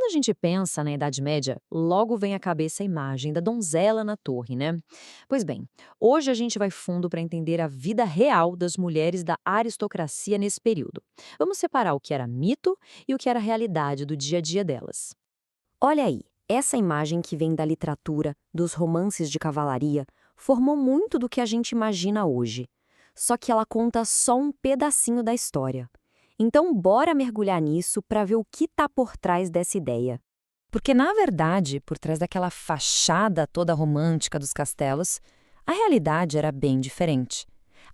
Quando a gente pensa na Idade Média, logo vem à cabeça a imagem da donzela na torre, né? Pois bem, hoje a gente vai fundo para entender a vida real das mulheres da aristocracia nesse período. Vamos separar o que era mito e o que era realidade do dia a dia delas. Olha aí, essa imagem que vem da literatura, dos romances de cavalaria, formou muito do que a gente imagina hoje. Só que ela conta só um pedacinho da história. Então, bora mergulhar nisso para ver o que está por trás dessa ideia. Porque, na verdade, por trás daquela fachada toda romântica dos castelos, a realidade era bem diferente.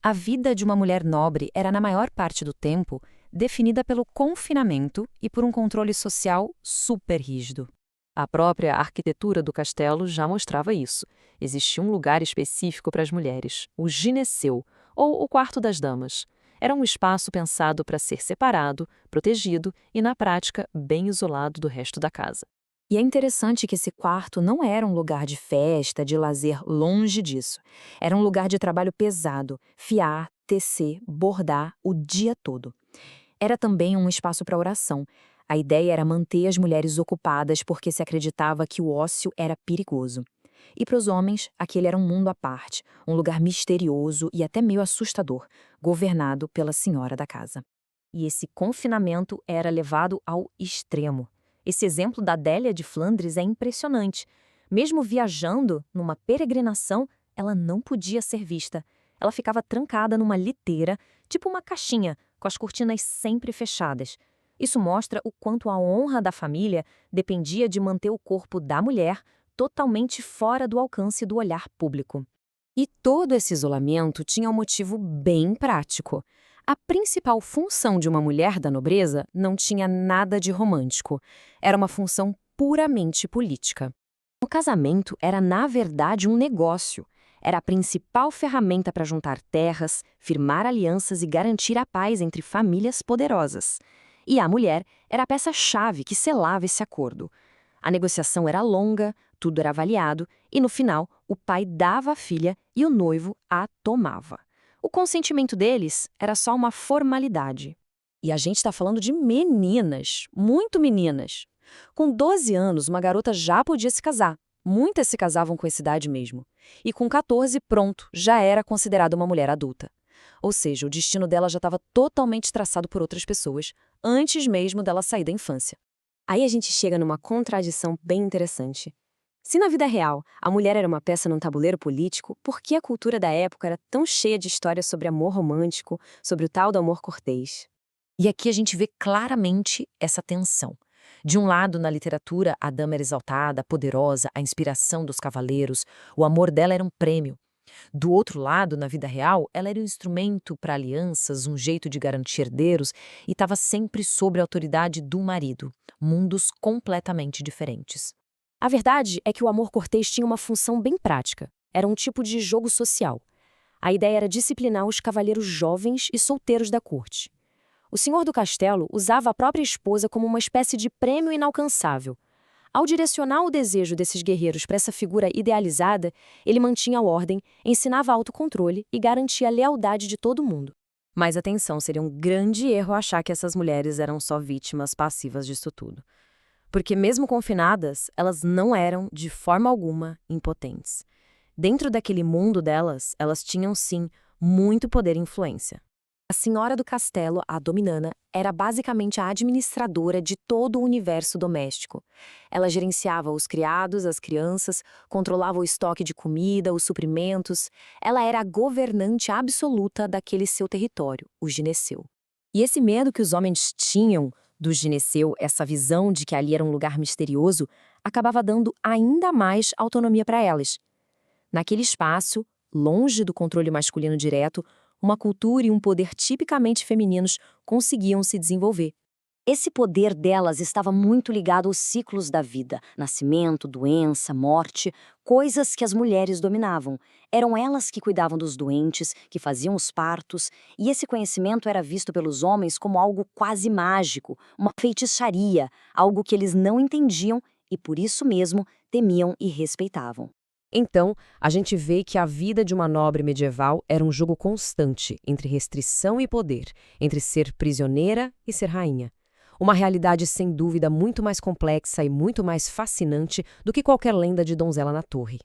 A vida de uma mulher nobre era, na maior parte do tempo, definida pelo confinamento e por um controle social super rígido. A própria arquitetura do castelo já mostrava isso. Existia um lugar específico para as mulheres, o gineceu, ou o quarto das damas. Era um espaço pensado para ser separado, protegido e, na prática, bem isolado do resto da casa. E é interessante que esse quarto não era um lugar de festa, de lazer, longe disso. Era um lugar de trabalho pesado, fiar, tecer, bordar o dia todo. Era também um espaço para oração. A ideia era manter as mulheres ocupadas porque se acreditava que o ócio era perigoso. E para os homens, aquele era um mundo à parte, um lugar misterioso e até meio assustador, governado pela senhora da casa. E esse confinamento era levado ao extremo. Esse exemplo da Adélia de Flandres é impressionante. Mesmo viajando, numa peregrinação, ela não podia ser vista. Ela ficava trancada numa liteira, tipo uma caixinha, com as cortinas sempre fechadas. Isso mostra o quanto a honra da família dependia de manter o corpo da mulher totalmente fora do alcance do olhar público. E todo esse isolamento tinha um motivo bem prático. A principal função de uma mulher da nobreza não tinha nada de romântico. Era uma função puramente política. O casamento era, na verdade, um negócio. Era a principal ferramenta para juntar terras, firmar alianças e garantir a paz entre famílias poderosas. E a mulher era a peça-chave que selava esse acordo. A negociação era longa, tudo era avaliado, e no final, o pai dava a filha e o noivo a tomava. O consentimento deles era só uma formalidade. E a gente está falando de meninas, muito meninas. Com 12 anos, uma garota já podia se casar. Muitas se casavam com essa idade mesmo. E com 14, pronto, já era considerada uma mulher adulta. Ou seja, o destino dela já estava totalmente traçado por outras pessoas, antes mesmo dela sair da infância. Aí a gente chega numa contradição bem interessante. Se na vida real a mulher era uma peça num tabuleiro político, por que a cultura da época era tão cheia de histórias sobre amor romântico, sobre o tal do amor cortês? E aqui a gente vê claramente essa tensão. De um lado, na literatura, a dama era exaltada, poderosa, a inspiração dos cavaleiros, o amor dela era um prêmio. Do outro lado, na vida real, ela era um instrumento para alianças, um jeito de garantir herdeiros e estava sempre sob a autoridade do marido. Mundos completamente diferentes. A verdade é que o amor cortês tinha uma função bem prática. Era um tipo de jogo social. A ideia era disciplinar os cavalheiros jovens e solteiros da corte. O senhor do castelo usava a própria esposa como uma espécie de prêmio inalcançável. Ao direcionar o desejo desses guerreiros para essa figura idealizada, ele mantinha a ordem, ensinava autocontrole e garantia a lealdade de todo mundo. Mas atenção, seria um grande erro achar que essas mulheres eram só vítimas passivas disso tudo. Porque mesmo confinadas, elas não eram, de forma alguma, impotentes. Dentro daquele mundo delas, elas tinham, sim, muito poder e influência. A senhora do castelo, a dominana, era basicamente a administradora de todo o universo doméstico. Ela gerenciava os criados, as crianças, controlava o estoque de comida, os suprimentos. Ela era a governante absoluta daquele seu território, o gineceu. E esse medo que os homens tinham do gineceu, essa visão de que ali era um lugar misterioso, acabava dando ainda mais autonomia para elas. Naquele espaço, longe do controle masculino direto, uma cultura e um poder tipicamente femininos conseguiam se desenvolver. Esse poder delas estava muito ligado aos ciclos da vida, nascimento, doença, morte, coisas que as mulheres dominavam. Eram elas que cuidavam dos doentes, que faziam os partos, e esse conhecimento era visto pelos homens como algo quase mágico, uma feitiçaria, algo que eles não entendiam e por isso mesmo temiam e respeitavam. Então, a gente vê que a vida de uma nobre medieval era um jogo constante entre restrição e poder, entre ser prisioneira e ser rainha. Uma realidade sem dúvida muito mais complexa e muito mais fascinante do que qualquer lenda de donzela na torre.